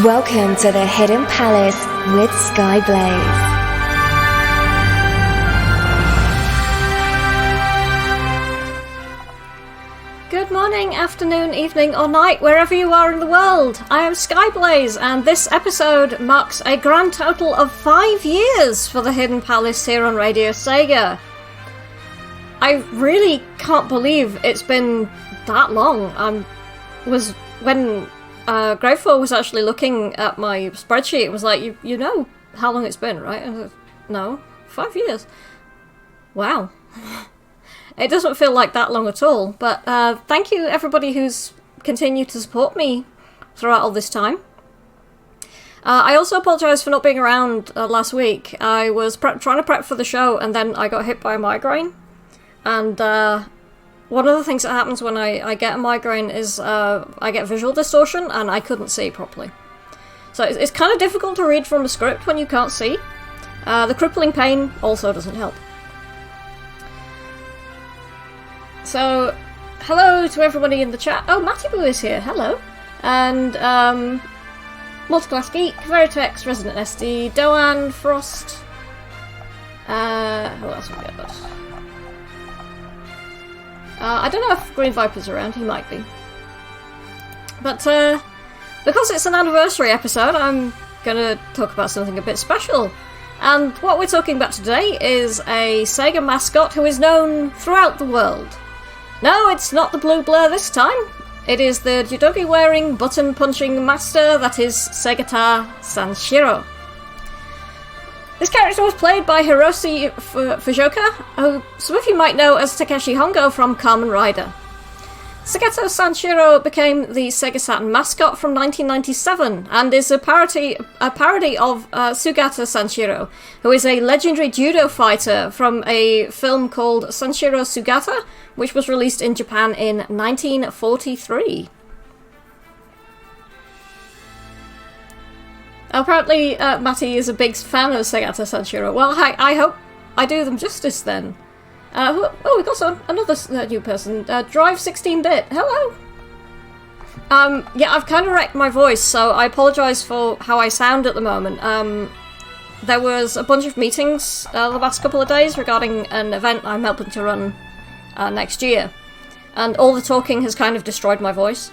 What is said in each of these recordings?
Welcome to the Hidden Palace with Skyblaze. Good morning, afternoon, evening or night, wherever you are in the world. I am Skyblaze, and this episode marks a grand total of 5 years for the Hidden Palace here on Radio Sega. I really can't believe it's been that long. When Grateful was actually looking at my spreadsheet, it was like, you know how long it's been, right? I was like, no, 5 years. Wow. It doesn't feel like that long at all, but thank you everybody who's continued to support me throughout all this time. I also apologise for not being around last week. I was trying to prep for the show, and then I got hit by a migraine. And one of the things that happens when I get a migraine is I get visual distortion, and I couldn't see properly. So it's kind of difficult to read from a script when you can't see. The crippling pain also doesn't help. So, hello to everybody in the chat. Oh, Matty Boo is here, hello. And, Multiclass Geek, Veritex, Resident SD, Doan, Frost. Who else have we got? I don't know if Green Viper's around, he might be. But, because it's an anniversary episode, I'm gonna talk about something a bit special. And what we're talking about today is a Sega mascot who is known throughout the world. No, it's not the Blue Blur this time. It is the judogi-wearing, button-punching master that is Segata Sanshiro. This character was played by Hiroshi Fujioka, who some of you might know as Takeshi Hongo from Kamen Rider. Segata Sanshiro became the Sega Saturn mascot from 1997 and is a parody of Segata Sanshiro, who is a legendary judo fighter from a film called Sanshiro Sugata, which was released in Japan in 1943. Apparently, Matty is a big fan of Segata Sanshiro. Well, I hope I do them justice then. We got another new person. Drive 16-bit. Hello! Yeah, I've kind of wrecked my voice, so I apologise for how I sound at the moment. There was a bunch of meetings the last couple of days regarding an event I'm helping to run next year. And all the talking has kind of destroyed my voice.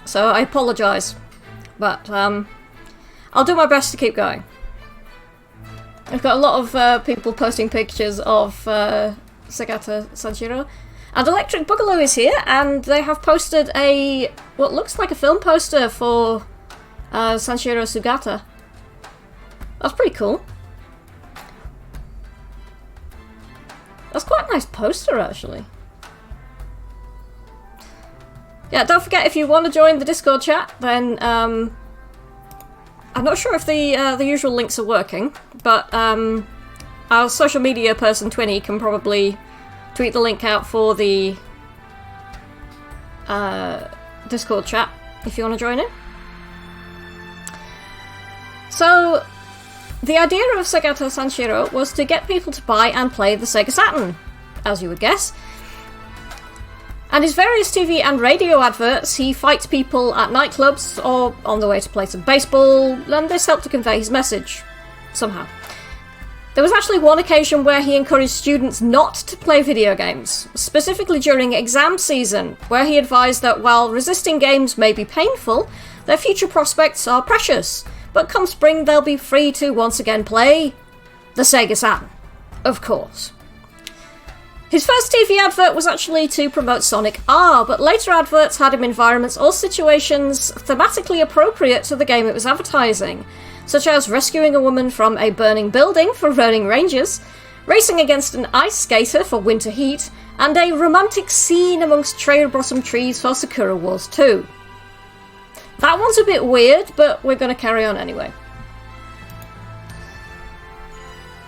So I apologise. But I'll do my best to keep going. I've got a lot of people posting pictures of Segata Sanshiro. And Electric Boogaloo is here, and they have posted what looks like a film poster for Sanshiro Sugata. That's pretty cool. That's quite a nice poster, actually. Yeah, don't forget, if you want to join the Discord chat, then I'm not sure if the usual links are working, but our social media person, Twinny, can probably tweet the link out for the Discord chat if you want to join it. So, the idea of Segata Sanshiro was to get people to buy and play the Sega Saturn, as you would guess. And his various TV and radio adverts, he fights people at nightclubs or on the way to play some baseball, and this helped to convey his message, somehow. There was actually one occasion where he encouraged students not to play video games, specifically during exam season, where he advised that while resisting games may be painful, their future prospects are precious, but come spring they'll be free to once again play the Sega Saturn, of course. His first TV advert was actually to promote Sonic R, but later adverts had him in environments or situations thematically appropriate to the game it was advertising, such as rescuing a woman from a burning building for Ronin Rangers, racing against an ice skater for Winter Heat, and a romantic scene amongst cherry blossom trees for Sakura Wars 2. That one's a bit weird, but we're going to carry on anyway.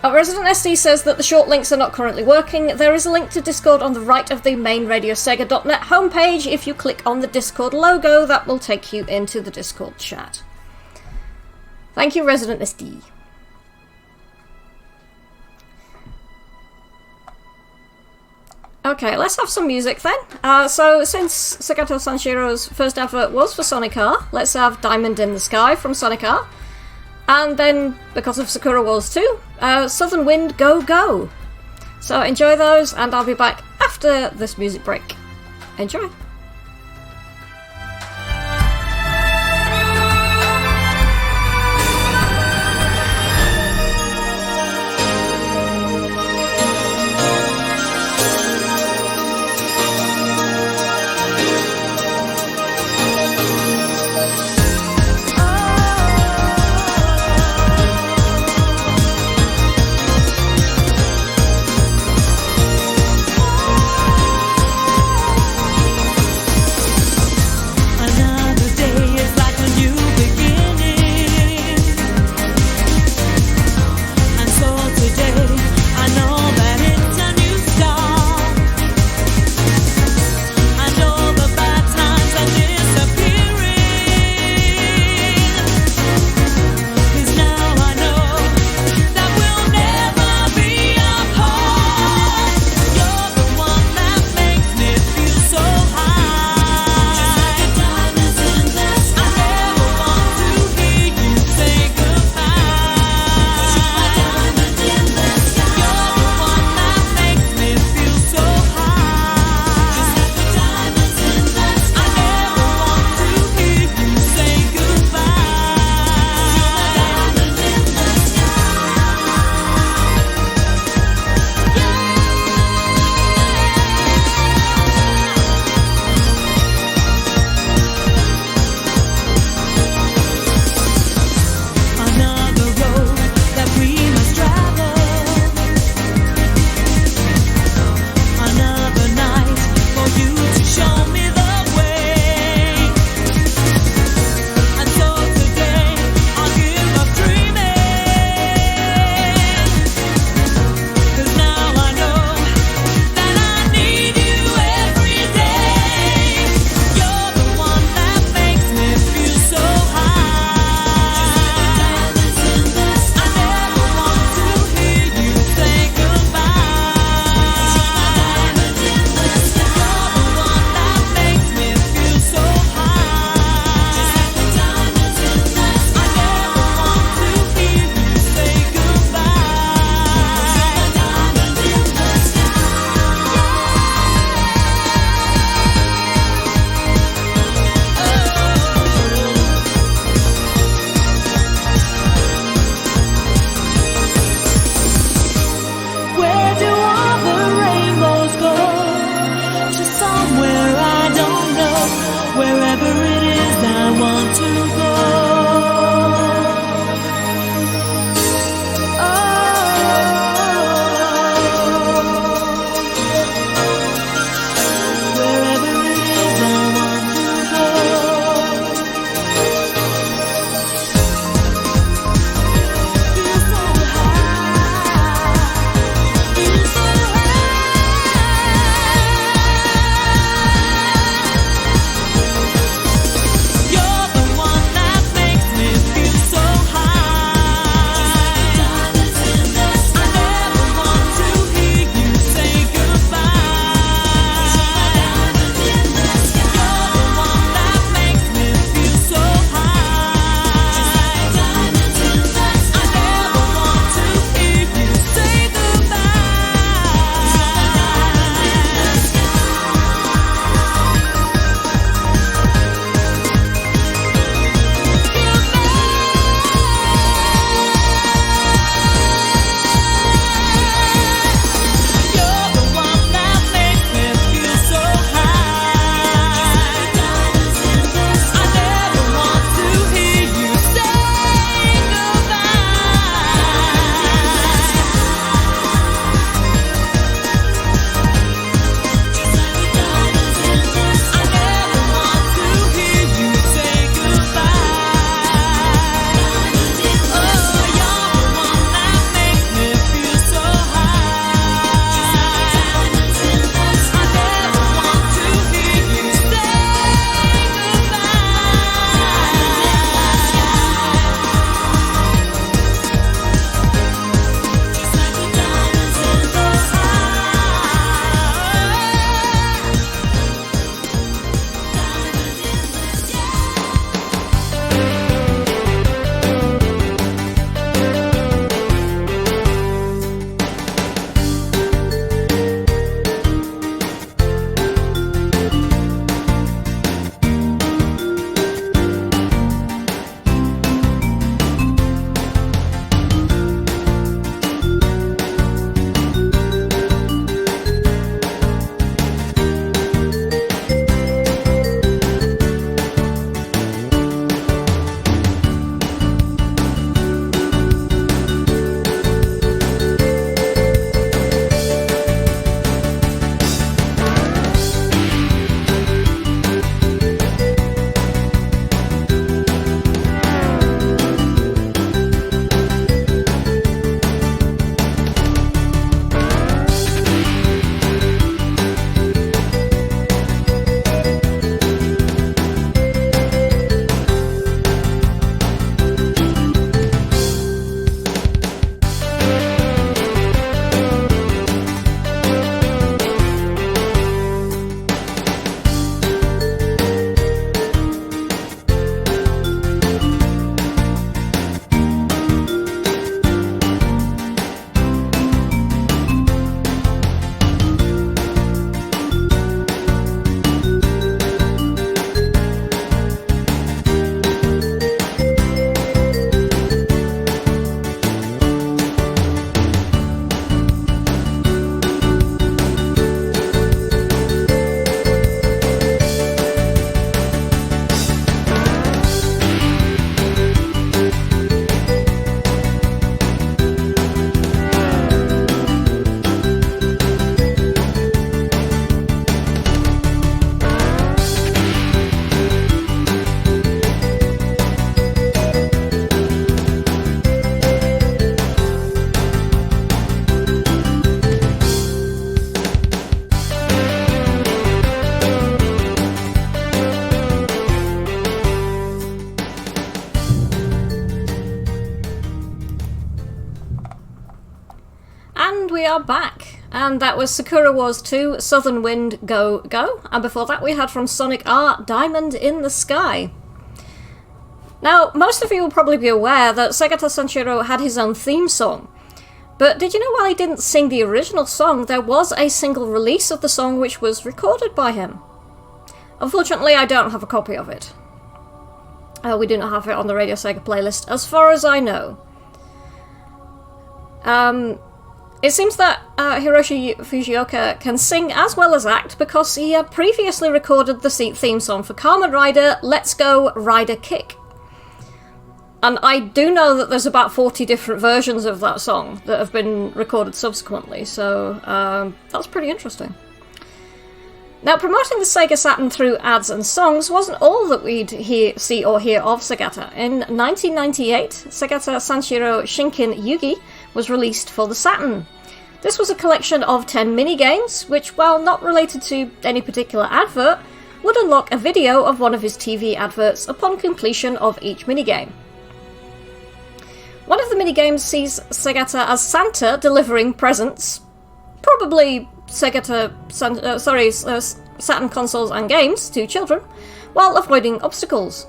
Resident SD says that the short links are not currently working. There is a link to Discord on the right of the main RadioSega.net homepage. If you click on the Discord logo, that will take you into the Discord chat. Thank you, Resident SD. Okay, let's have some music then. So since Segata Sanshiro's first advert was for Sonic R, let's have Diamond in the Sky from Sonic R. And then, because of Sakura Wars 2, Southern Wind Go Go. So enjoy those, and I'll be back after this music break. Enjoy. we are back. And that was Sakura Wars 2, Southern Wind, Go, Go. And before that we had from Sonic R, Diamond in the Sky. Now, most of you will probably be aware that Segata Sanshiro had his own theme song. But did you know while he didn't sing the original song, there was a single release of the song which was recorded by him? Unfortunately, I don't have a copy of it. We do not have it on the Radio Sega playlist, as far as I know. It seems that Hiroshi Fujioka can sing as well as act because he had previously recorded the theme song for Kamen Rider Let's Go Rider Kick. And I do know that there's about 40 different versions of that song that have been recorded subsequently, so that's pretty interesting. Now, promoting the Sega Saturn through ads and songs wasn't all that we'd see or hear of Segata. In 1998, Segata Sanshiro Shinkin Yugi was released for the Saturn. This was a collection of 10 minigames, which, while not related to any particular advert, would unlock a video of one of his TV adverts upon completion of each minigame. One of the minigames sees Segata as Santa delivering presents, probably Saturn consoles and games to children, while avoiding obstacles.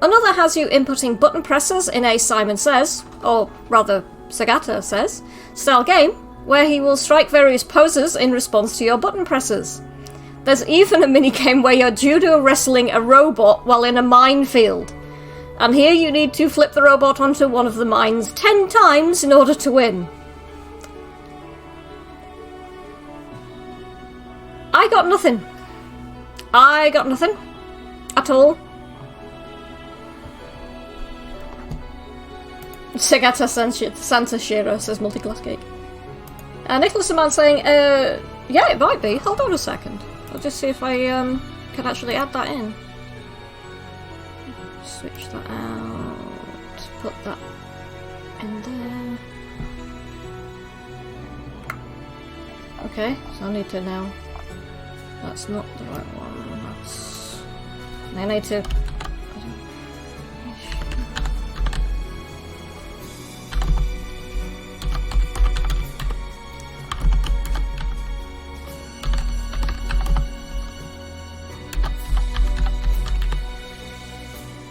Another has you inputting button presses in a Simon Says, or rather Segata Says, style game, where he will strike various poses in response to your button presses. There's even a minigame where you're judo wrestling a robot while in a minefield. And here you need to flip the robot onto one of the mines 10 times in order to win. I got nothing. At all. Segata Sanshiro says multi-glass cake. Nicholas the Man saying, yeah, it might be. Hold on a second. I'll just see if I can actually add that in. Switch that out. Put that in there. Okay, so I need to now... That's not the right one. That's... I need to...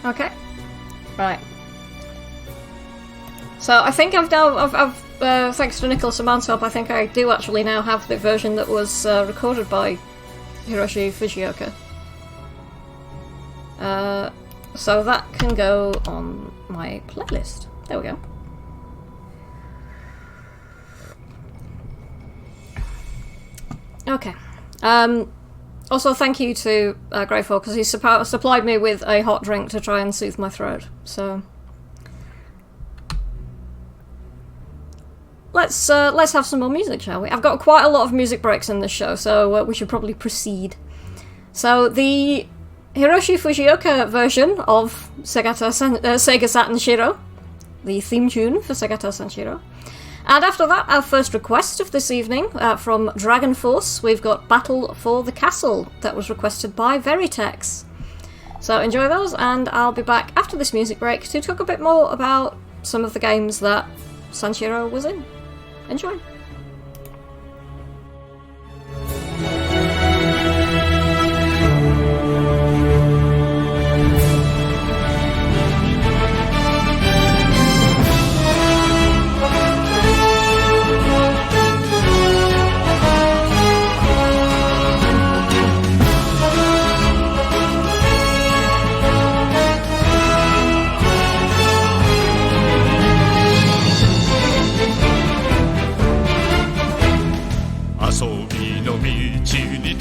Okay. Right. So I think I've thanks to Nicholas Aman's help, I think I do actually now have the version that was recorded by Hiroshi Fujioka. So that can go on my playlist. There we go. Okay. Also, thank you to Greyfall, because he supplied me with a hot drink to try and soothe my throat. So let's have some more music, shall we? I've got quite a lot of music breaks in this show, so we should probably proceed. So the Hiroshi Fujioka version of Sega Saturn Shiro, the theme tune for Segata Sanshiro. And after that, our first request of this evening from Dragon Force, we've got Battle for the Castle, that was requested by Veritex. So enjoy those, and I'll be back after this music break to talk a bit more about some of the games that Sanshiro was in. Enjoy!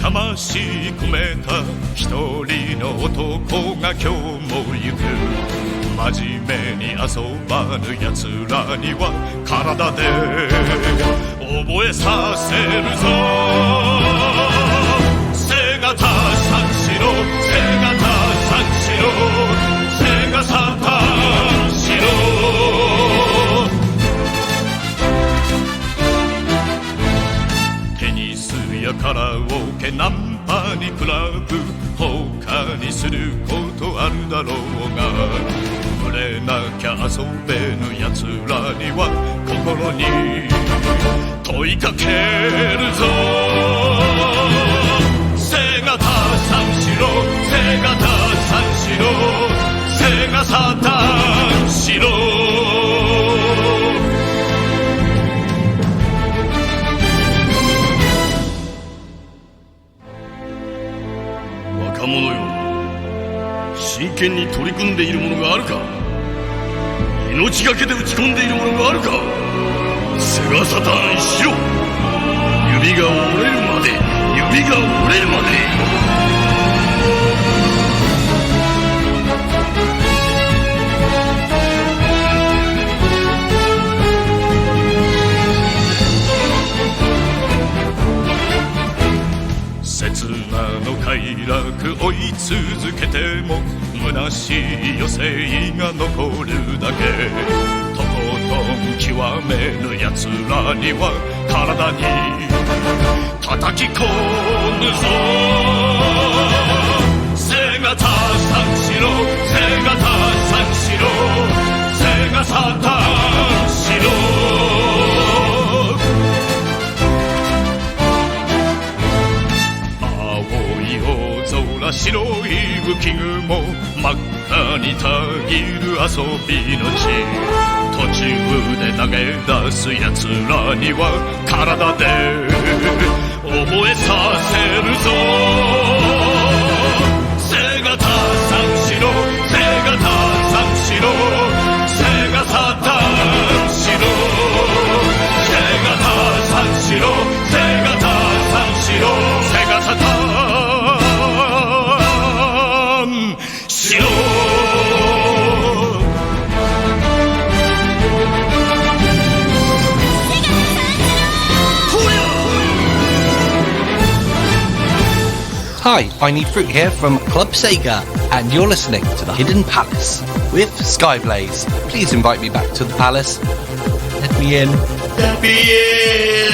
魂込めた一人の男が今日も行く真面目に遊ばぬ奴らには体で覚えさせるぞセガタ三四郎セガタ三四郎セガサタンシロテニスやカラオケナンパにクラブ他にすることあるだろうが群れでなきゃ遊べぬやつらには心に問いかけるぞ。セガタ三四郎、セガタ三四郎、セガサタンシロー。若者よ、真剣に取り組んでいるものがあるか。命がけで打ち込んでいるものがあるか。セガサタンしろ。指が折れるまで、指が折れるまで。刹那の快楽追い続けても虚しい余生が残るだけ。とことん極めぬ奴らには体に叩き込むぞ。セガタ三四郎、セガタ三四郎、セガサタンシロー。白い浮雲真っ赤にたぎる遊びの地。途中で投げ出す奴らには体で覚えさせるぞ。セガタ三四郎、セガタ三四郎、セガサタンシロー。セガタ三四郎、セガタ三四郎、セガサタンしろ。Hi, I Need Fruit here from Club Sega, and you're listening to The Hidden Palace with Skyblaze. Please invite me back to the palace. Let me in. Let me in.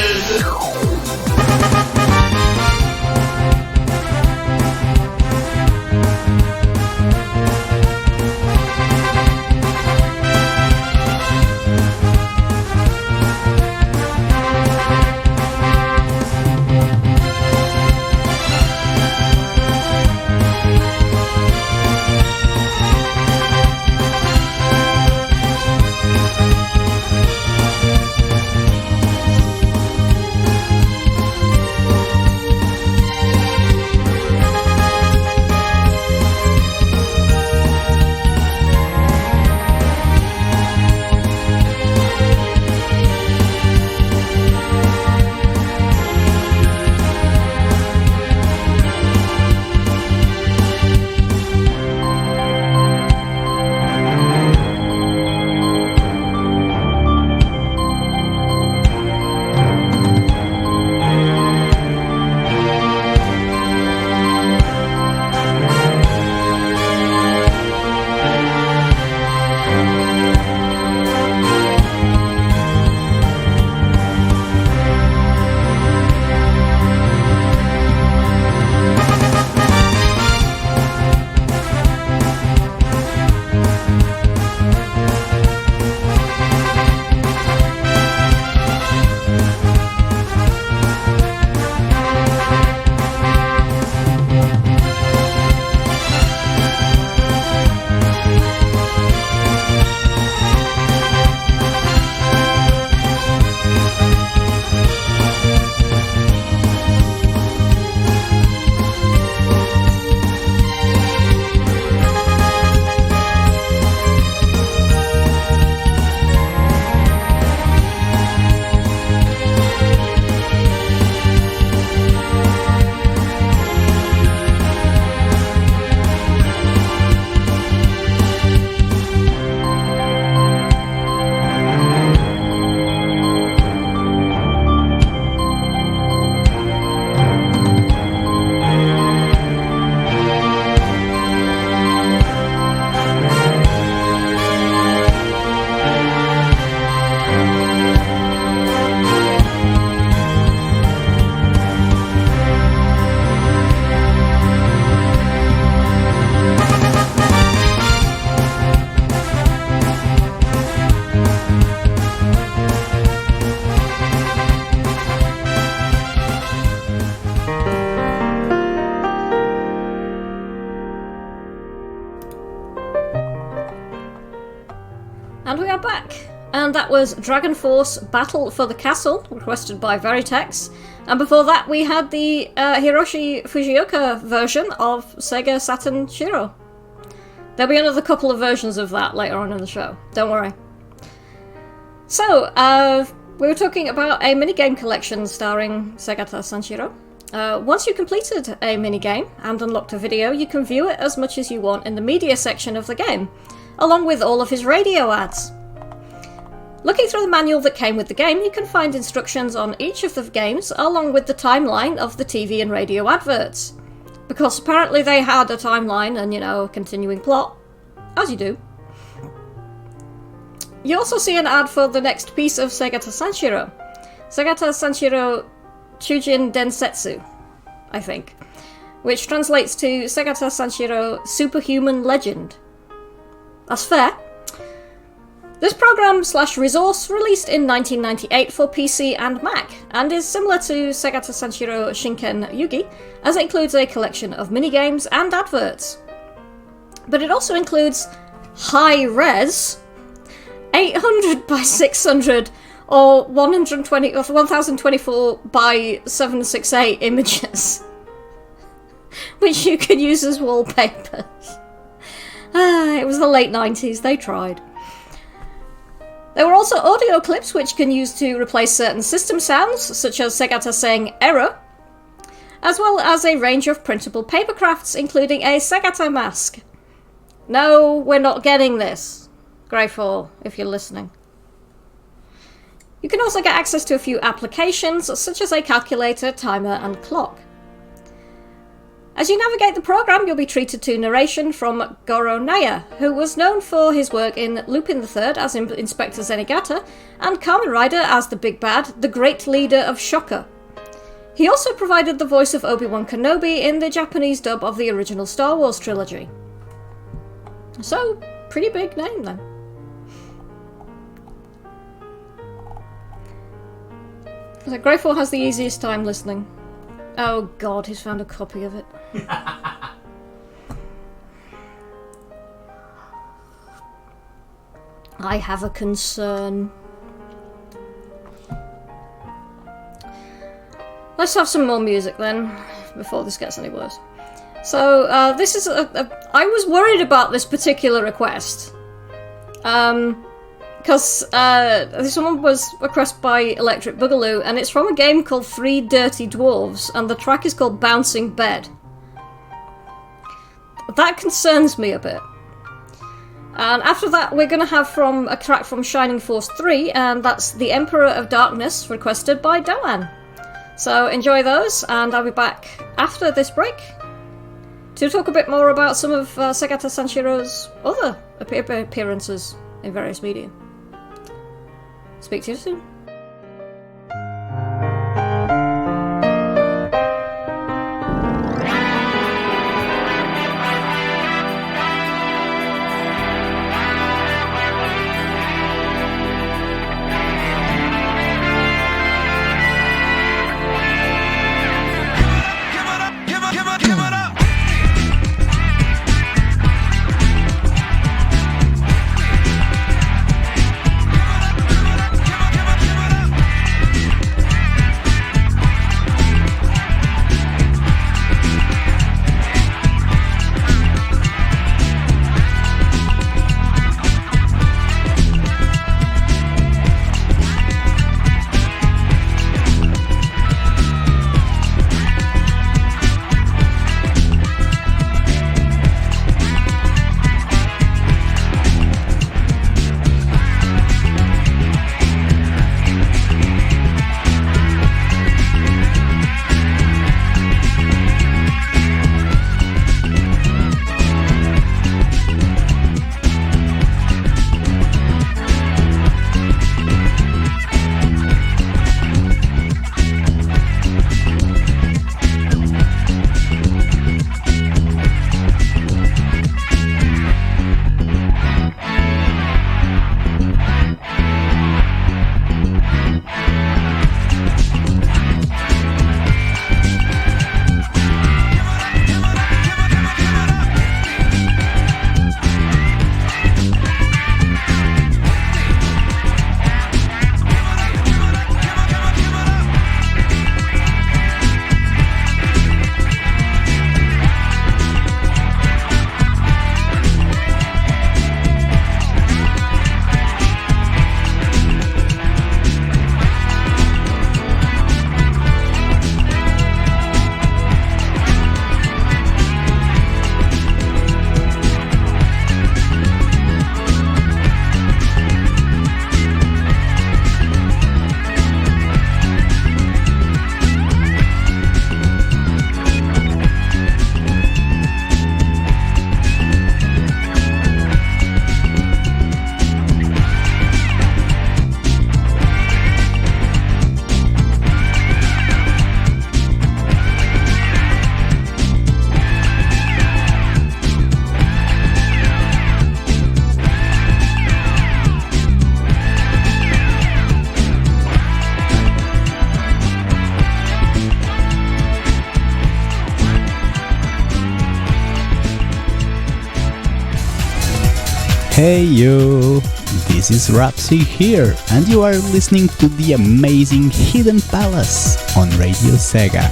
And we are back. And that was Dragon Force Battle for the Castle, requested by Veritex. And before that we had the Hiroshi Fujioka version of Sega Sanshiro. There'll be another couple of versions of that later on in the show, don't worry. So, we were talking about a minigame collection starring Segata Sanshiro. Once you completed a minigame and unlocked a video, you can view it as much as you want in the media section of the game, along with all of his radio ads. Looking through the manual that came with the game, you can find instructions on each of the games, along with the timeline of the TV and radio adverts. Because apparently they had a timeline and, a continuing plot, as you do. You also see an ad for the next piece of Segata Sanshiro. Segata Sanshiro Chujin Densetsu, I think, which translates to Segata Sanshiro Superhuman Legend. That's fair. This program/resource released in 1998 for PC and Mac, and is similar to Segata Sanshiro Shinken Yugi, as it includes a collection of minigames and adverts. But it also includes high-res 800 by 600 or 120 or 1024 by 768 images, which you can use as wallpapers. It was the late 90s, they tried. There were also audio clips which can use to replace certain system sounds, such as Segata saying error, as well as a range of printable paper crafts, including a Segata mask. No, we're not getting this. Greyfall, if you're listening. You can also get access to a few applications, such as a calculator, timer, and clock. As you navigate the program, you'll be treated to narration from Goro Naya, who was known for his work in Lupin III as Inspector Zenigata, and Kamen Rider as the Big Bad, the Great Leader of Shocker. He also provided the voice of Obi-Wan Kenobi in the Japanese dub of the original Star Wars trilogy. So, pretty big name then. So Greyfall has the easiest time listening. Oh god, he's found a copy of it. I have a concern. Let's have some more music then, before this gets any worse. So, this is I was worried about this particular request. Because this one was requested by Electric Boogaloo, and it's from a game called Three Dirty Dwarves, and the track is called Bouncing Bed. That concerns me a bit. And after that, we're going to have from a track from Shining Force 3, and that's The Emperor of Darkness, requested by Doan. So enjoy those, and I'll be back after this break to talk a bit more about some of Segata Sanshiro's other appearances in various media. Speak to you soon. Give it up. Hey you! This is Rapsy here, and you are listening to the amazing Hidden Palace on Radio Sega.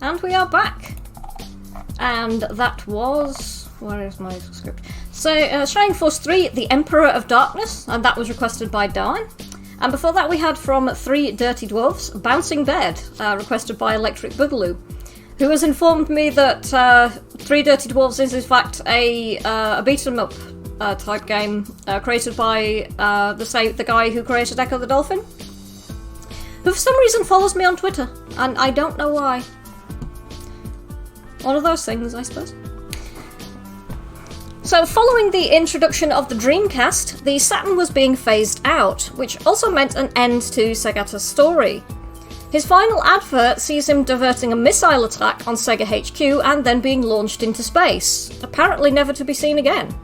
And we are back. And that was... where is my script? So, Shining Force 3, The Emperor of Darkness, and that was requested by Darwin. And before that we had from Three Dirty Dwarfs, Bouncing Bed, requested by Electric Boogaloo, who has informed me that Three Dirty Dwarfs is in fact a beat-em-up type game created by the guy who created Echo the Dolphin, who for some reason follows me on Twitter, and I don't know why. One of those things, I suppose. So, following the introduction of the Dreamcast, the Saturn was being phased out, which also meant an end to Segata's story. His final advert sees him diverting a missile attack on Sega HQ and then being launched into space, apparently never to be seen again.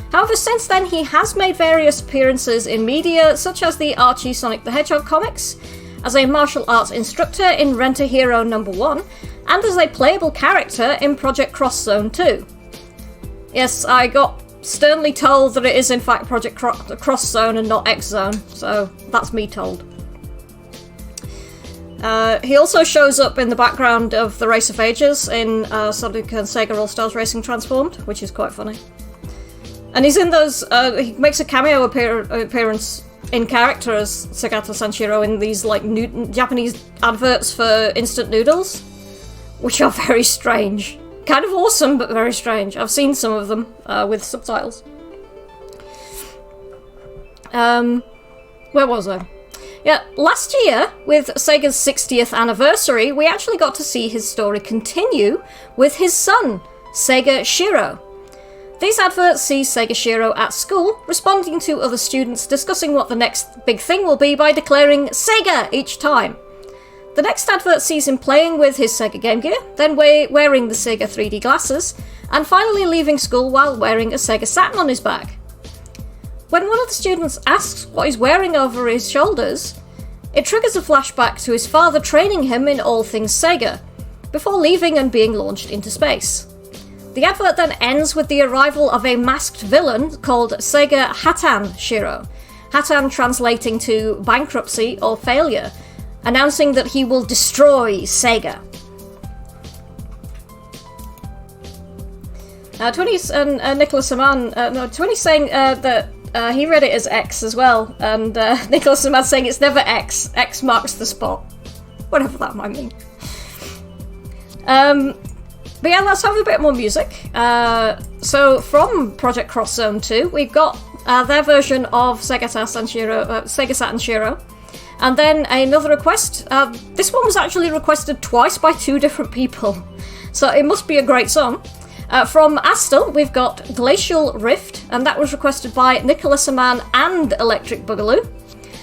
However, since then he has made various appearances in media, such as the Archie Sonic the Hedgehog comics, as a martial arts instructor in Rent a Hero No. 1, and as a playable character in Project Cross Zone 2. Yes, I got sternly told that it is in fact Project Cross Zone and not X Zone, so that's me told. He also shows up in the background of the Race of Ages in Sonic and Sega All-Stars Racing Transformed, which is quite funny. And he's in those, he makes a cameo appearance in character as Segata Sanshiro in these like Japanese adverts for instant noodles, which are very strange. Kind of awesome, but very strange. I've seen some of them with subtitles. Where was I? Yeah, last year, with Sega's 60th anniversary, we actually got to see his story continue with his son, Sega Shiro. These adverts see Sega Shiro at school, responding to other students discussing what the next big thing will be by declaring Sega each time. The next advert sees him playing with his Sega Game Gear, then wearing the Sega 3D glasses, and finally leaving school while wearing a Sega Saturn on his back. When one of the students asks what he's wearing over his shoulders, it triggers a flashback to his father training him in all things Sega, before leaving and being launched into space. The advert then ends with the arrival of a masked villain called Sega Hatan Shiro, Hatan translating to bankruptcy or failure, announcing that he will destroy Sega. Twinny's and Nicholas Aman, Twinny's saying that he read it as X as well, and Nicholas Aman saying it's never X. X marks the spot. Whatever that might mean. But yeah, let's have a bit more music. So from Project Cross Zone 2, we've got their version of Segata Sanshiro, Sega Sanshiro, and then another request. This one was actually requested twice by two different people, so it must be a great song. From Astel, we've got Glacial Rift, and that was requested by Nicholas Aman and Electric Boogaloo.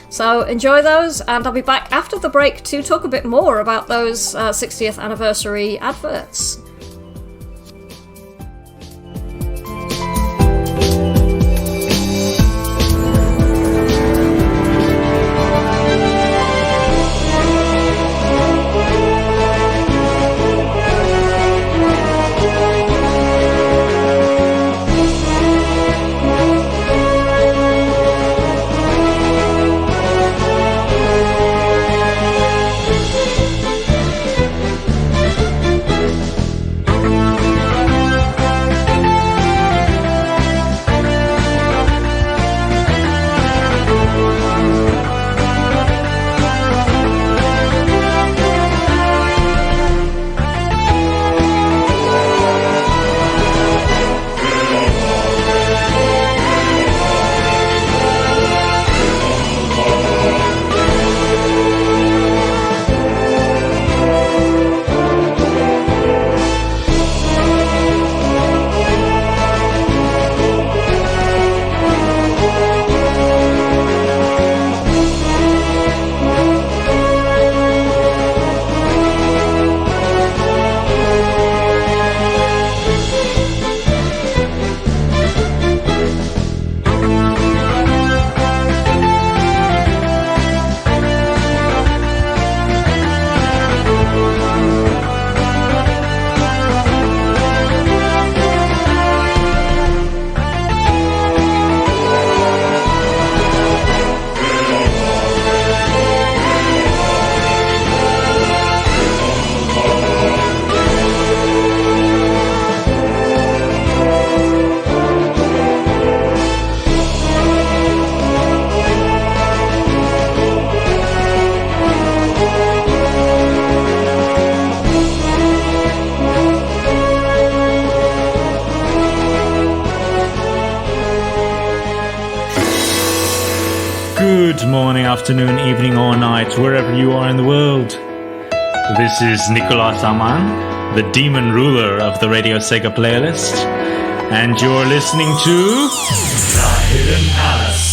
So enjoy those, and I'll be back after the break to talk a bit more about those 60th anniversary adverts. Good morning, afternoon, evening, or night, wherever you are in the world. This is Nicolas Aman, the demon ruler of the Radio Sega playlist, and you're listening to The Hidden Palace.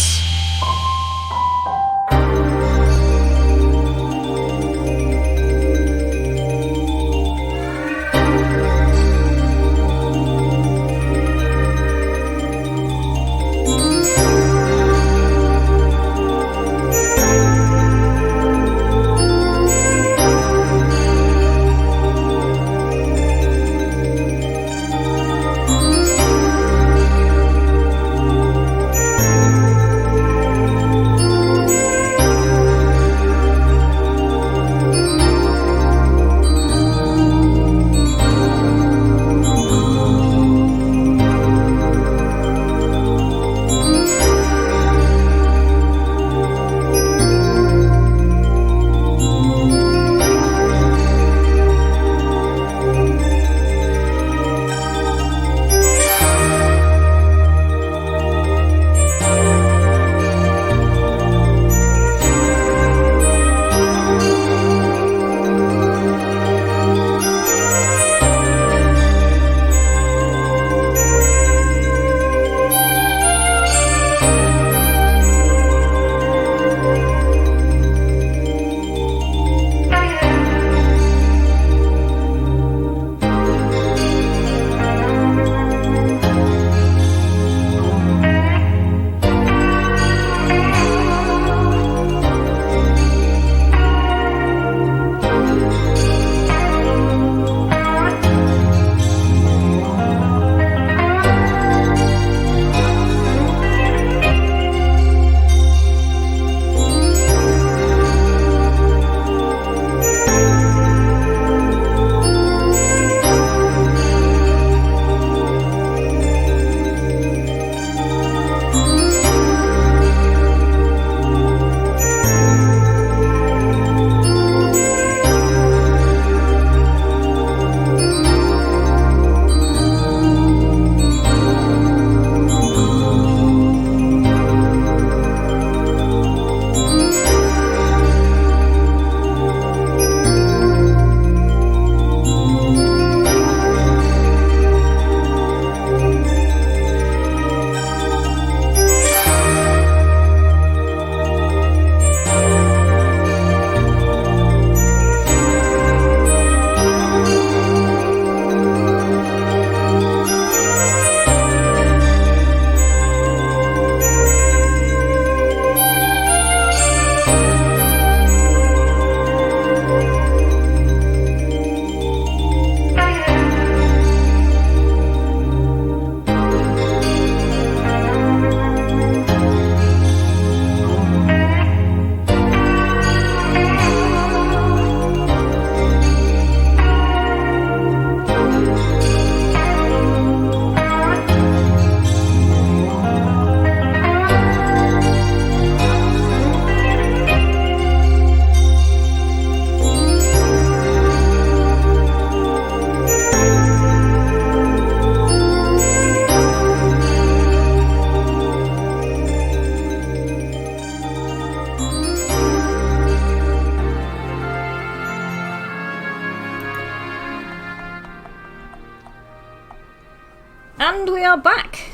And we are back.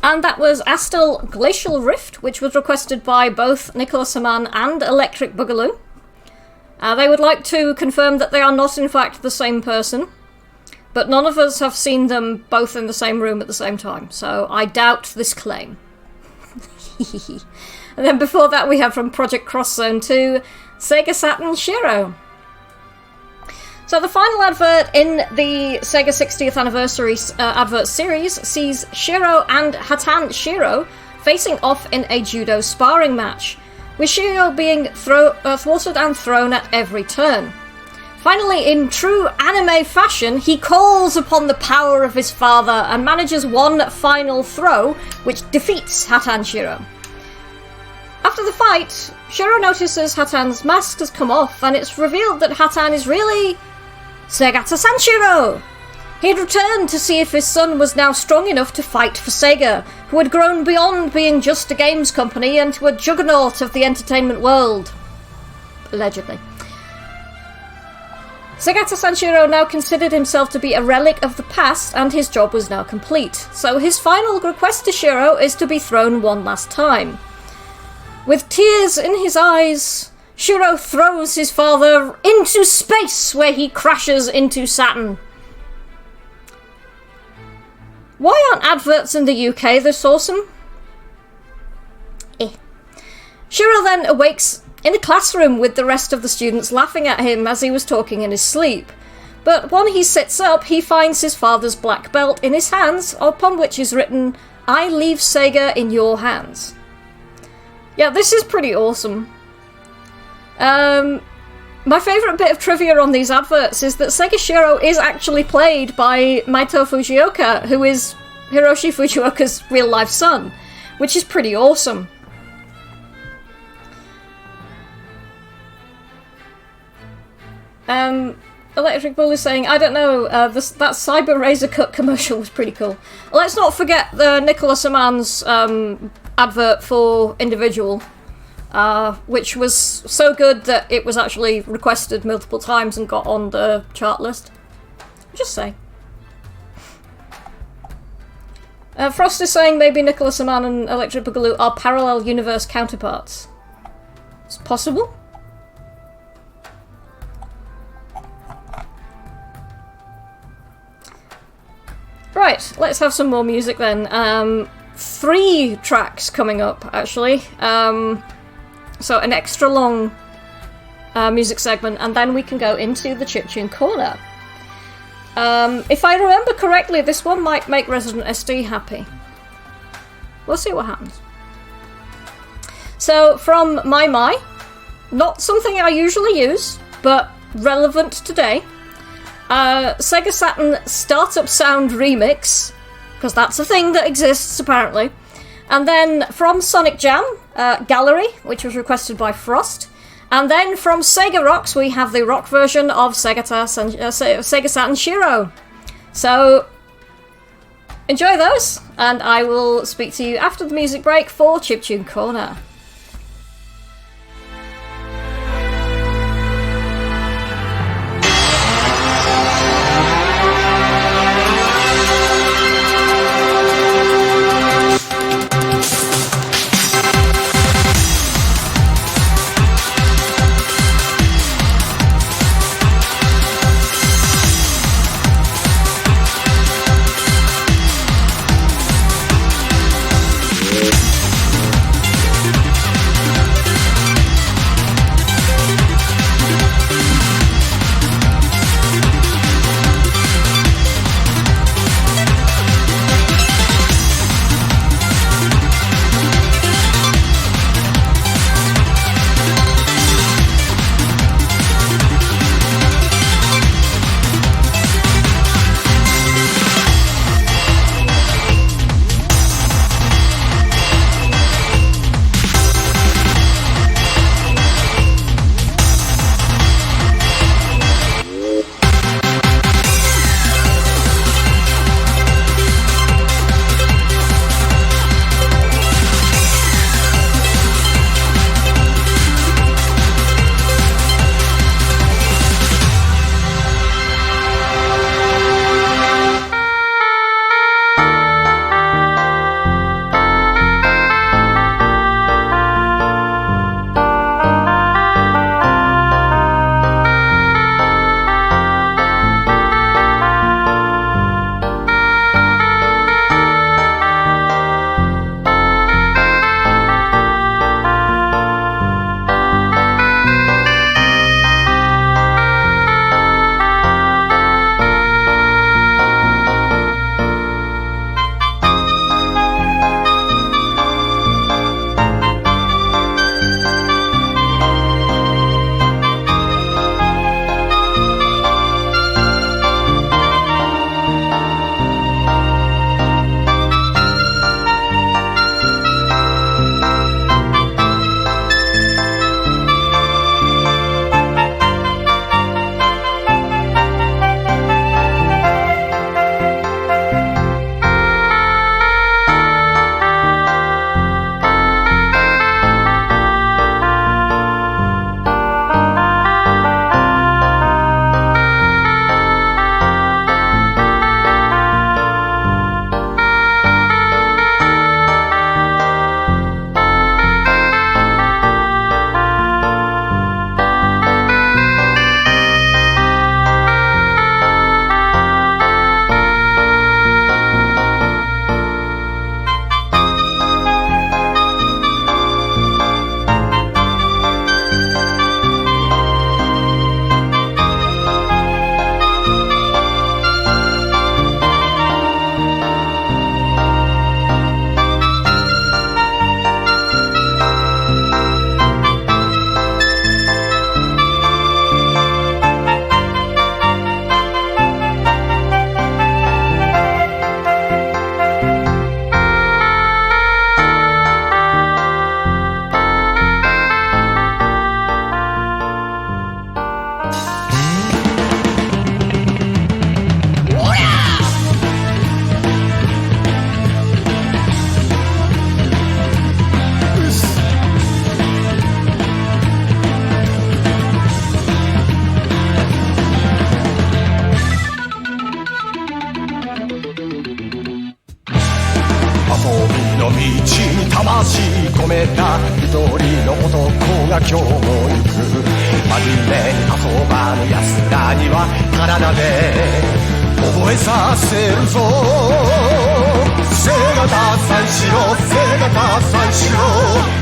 And that was Astel Glacial Rift, which was requested by both Nicholas Hamann and Electric Boogaloo. They would like to confirm that they are not in fact the same person, but none of us have seen them both in the same room at the same time, so I doubt this claim. And then before that we have from Project Cross Zone 2, Sega Saturn Shiro. So the final advert in the Sega 60th Anniversary advert series sees Shiro and Hatan Shiro facing off in a judo sparring match, with Shiro being thwarted and thrown at every turn. Finally, in true anime fashion, he calls upon the power of his father and manages one final throw, which defeats Hatan Shiro. After the fight, Shiro notices Hatan's mask has come off, and it's revealed that Hatan is really Segata Sanshiro! He'd returned to see if his son was now strong enough to fight for Sega, who had grown beyond being just a games company into a juggernaut of the entertainment world. Allegedly. Segata Sanshiro now considered himself to be a relic of the past, and his job was now complete, so his final request to Shiro is to be thrown one last time. With tears in his eyes, Shiro throws his father into space, where he crashes into Saturn. Why aren't adverts in the UK this awesome? Shiro then awakes in a classroom with the rest of the students laughing at him as he was talking in his sleep. But when he sits up, he finds his father's black belt in his hands, upon which is written, "I leave Sega in your hands." Yeah, this is pretty awesome. My favourite bit of trivia on these adverts is that Sega Shiro is actually played by Maito Fujioka, who is Hiroshi Fujioka's real-life son, which is pretty awesome. Electric Bull is saying, I don't know, that Cyber Razor Cut commercial was pretty cool. Let's not forget the Nicholas Amann's advert for Individual, which was so good that it was actually requested multiple times and got on the chart list. Just say. Frost is saying maybe Nicholas Amann and Electric Boogaloo are parallel universe counterparts. It's possible. Right, let's have some more music then. 3 tracks coming up, actually. So an extra long music segment, and then we can go into the Chiptune Corner. If I remember correctly, this one might make Resident SD happy. We'll see what happens. So, from My, not something I usually use, but relevant today. Sega Saturn Startup Sound Remix, because that's a thing that exists apparently. And then from Sonic Jam, Gallery, which was requested by Frost. And then from Sega Rocks, we have the rock version of Sega Saturn Shiro. So, enjoy those, and I will speak to you after the music break for Chiptune Corner. もゆく真面目に遊ばぬ奴らには体で覚えさせるぞセガタ三四郎セガタ三四郎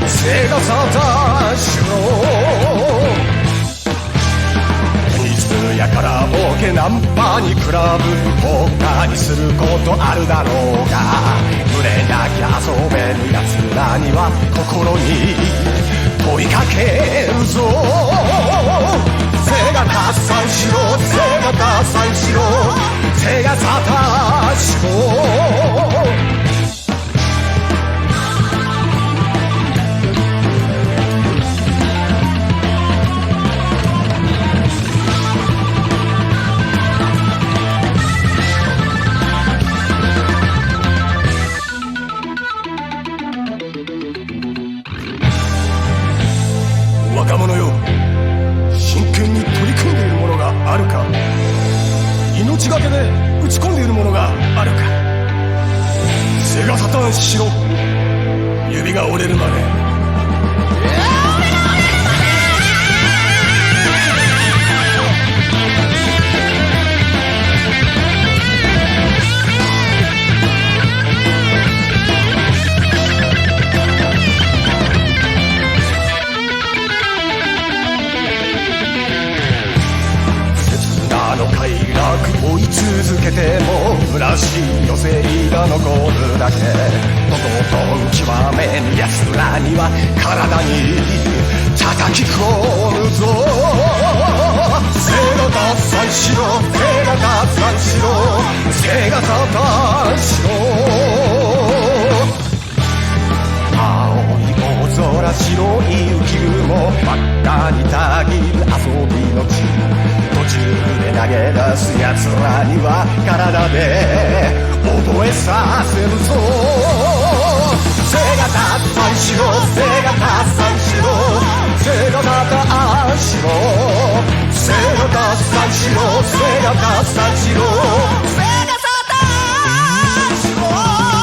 セガサタ四郎やからボケナンパにクラブポーカーにすることあるだろうが群れなきゃ遊べる奴らには心に問いかけるぞセガタ三四郎セガタ三四郎セガサタ四郎若者よ真剣に取り組んでいるものがあるか命がけで打ち込んでいるものがあるかセガサタンしろ指が折れるまで快楽追い続けても虚しい余生が残るだけとことん極めぬ奴らには体に叩き込むぞセガタ三四郎セガタ三四郎セガタ三四郎青い大空白い浮雲真っ赤にたぎる遊びの地途中で投げ出す奴らには体で覚えさせるぞセガタ三四郎セガタ三四郎セガタ三四郎セガタ三四郎セガタ三四郎セガタ三四郎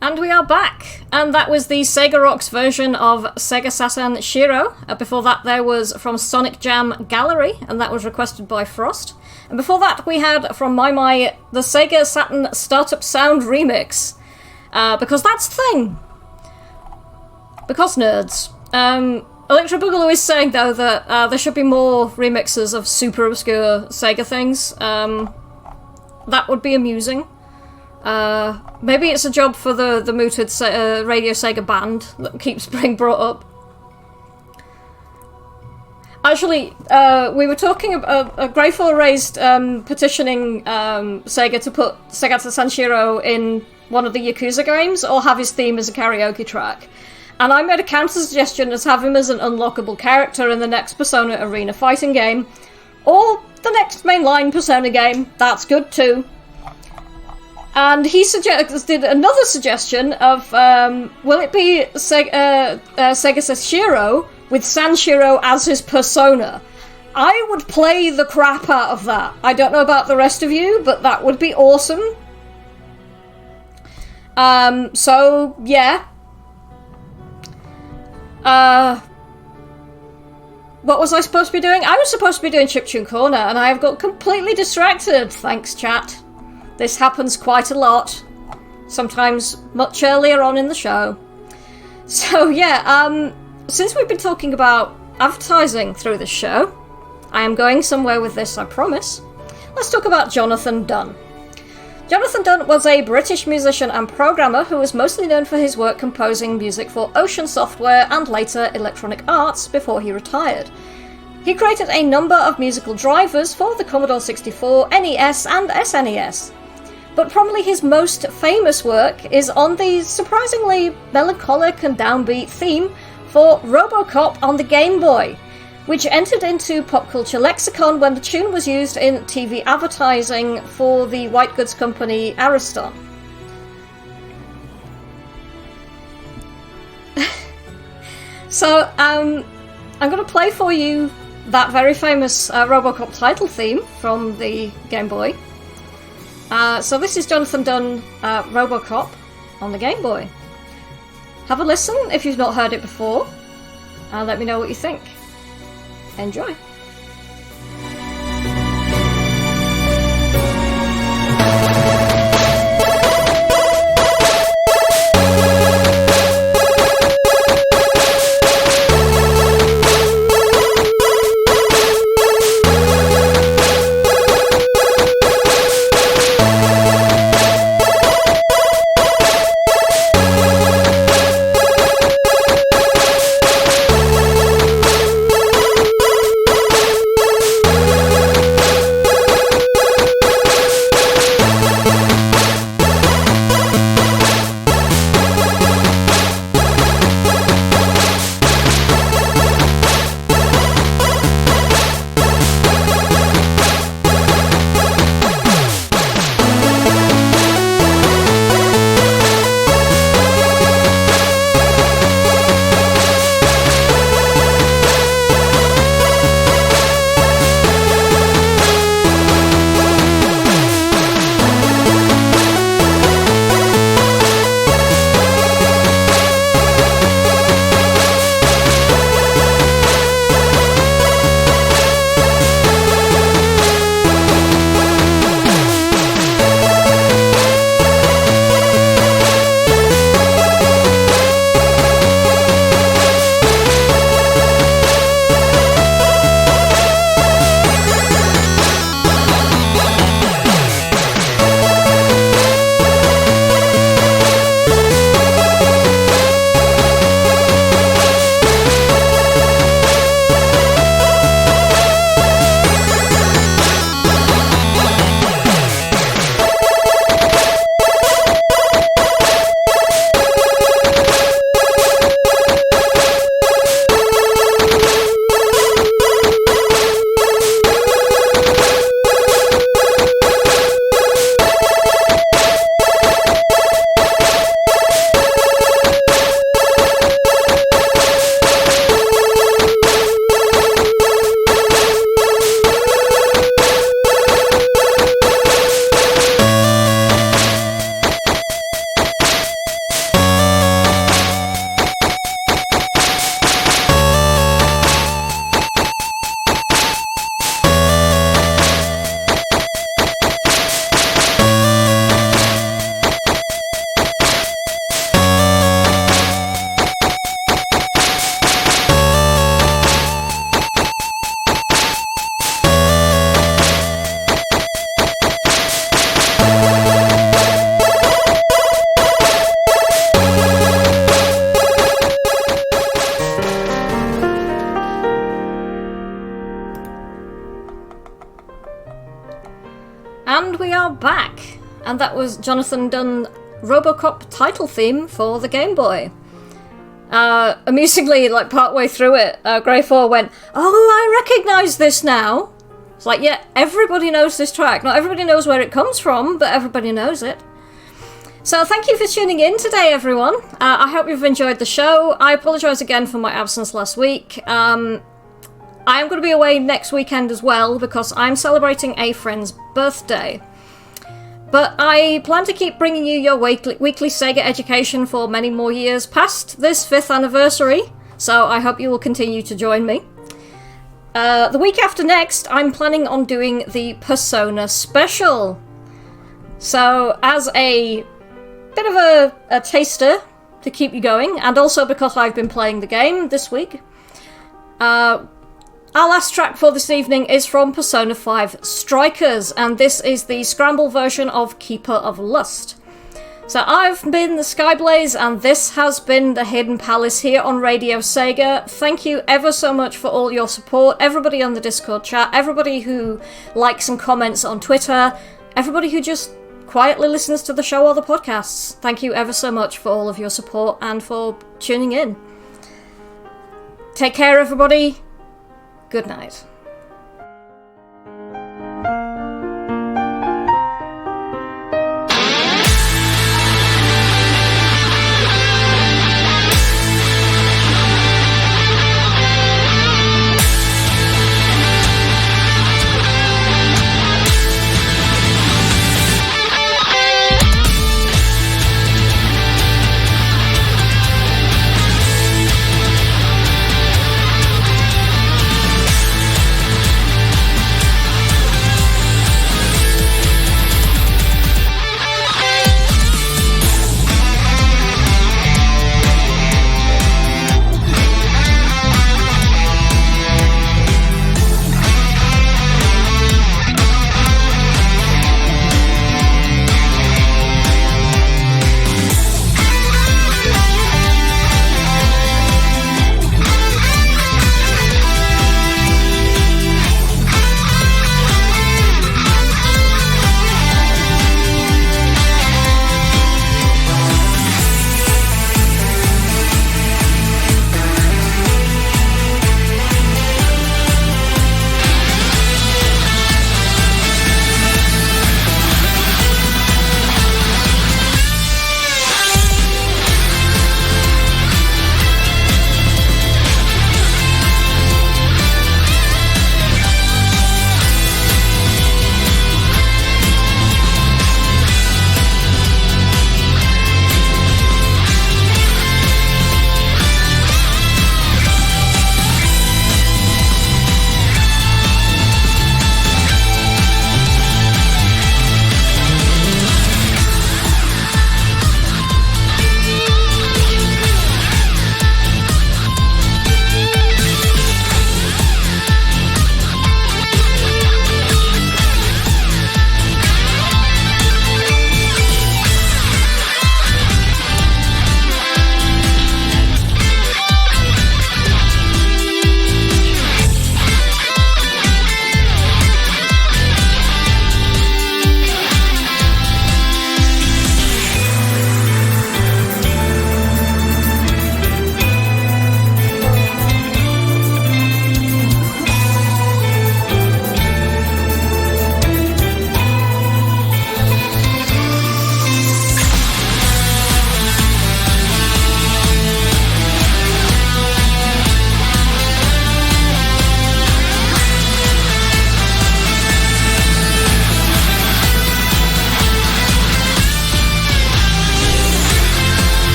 And we are back, and that was the Sega Rocks version of Segata Sanshiro. Before that there was from Sonic Jam Gallery, and that was requested by Frost. And before that we had from My the Sega Saturn Startup Sound Remix, because that's the thing. Because nerds. Electro Boogaloo is saying though that there should be more remixes of super obscure Sega things. That would be amusing. Maybe it's a job for the mooted Radio Sega band that keeps being brought up. Actually, we were talking about Grateful raised petitioning Sega to put Segata Sanshiro in one of the Yakuza games or have his theme as a karaoke track. And I made a counter-suggestion as have him as an unlockable character in the next Persona Arena fighting game, or the next mainline Persona game. That's good too. And he did another suggestion of, will it be Sega Sanshiro with Sanshiro as his persona? I would play the crap out of that. I don't know about the rest of you, but that would be awesome. So, yeah. What was I supposed to be doing? I was supposed to be doing Chiptune Corner, and I have got completely distracted. Thanks, chat. This happens quite a lot, sometimes much earlier on in the show. So yeah, since we've been talking about advertising through this show, I am going somewhere with this, I promise. Let's talk about Jonathan Dunn. Jonathan Dunn was a British musician and programmer who was mostly known for his work composing music for Ocean Software and later Electronic Arts before he retired. He created a number of musical drivers for the Commodore 64, NES and SNES. but probably his most famous work is on the surprisingly melancholic and downbeat theme for RoboCop on the Game Boy, which entered into pop culture lexicon when the tune was used in TV advertising for the white goods company Ariston. So, I'm going to play for you that very famous RoboCop title theme from the Game Boy. So this is Jonathan Dunn, RoboCop on the Game Boy. Have a listen if you've not heard it before, and let me know what you think. Enjoy. And we are back, and that was Jonathan Dunn RoboCop title theme for the Game Boy. Amusingly, like partway through it, Grey 4 went, "Oh, I recognise this now." It's like, yeah, everybody knows this track. Not everybody knows where it comes from, but everybody knows it. So thank you for tuning in today, everyone. I hope you've enjoyed the show. I apologise again for my absence last week. I am going to be away next weekend as well because I'm celebrating a friend's birthday. But I plan to keep bringing you your weekly Sega education for many more years past this 5th anniversary, so I hope you will continue to join me. The week after next, I'm planning on doing the Persona special. So as a bit of a taster to keep you going, and also because I've been playing the game this week, our last track for this evening is from Persona 5 Strikers, and this is the scramble version of Keeper of Lust. So I've been the Skyblaze, and this has been the Hidden Palace here on Radio Sega. Thank you ever so much for all your support, everybody on the Discord chat, everybody who likes and comments on Twitter, everybody who just quietly listens to the show or the podcasts. Thank you ever so much for all of your support and for tuning in. Take care, everybody. Good night.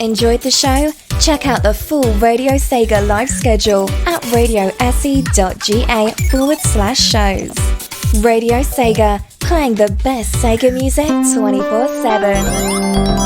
Enjoyed the show? Check out the full Radio Sega live schedule at radiose.ga/shows. Radio Sega, playing the best Sega music 24/7.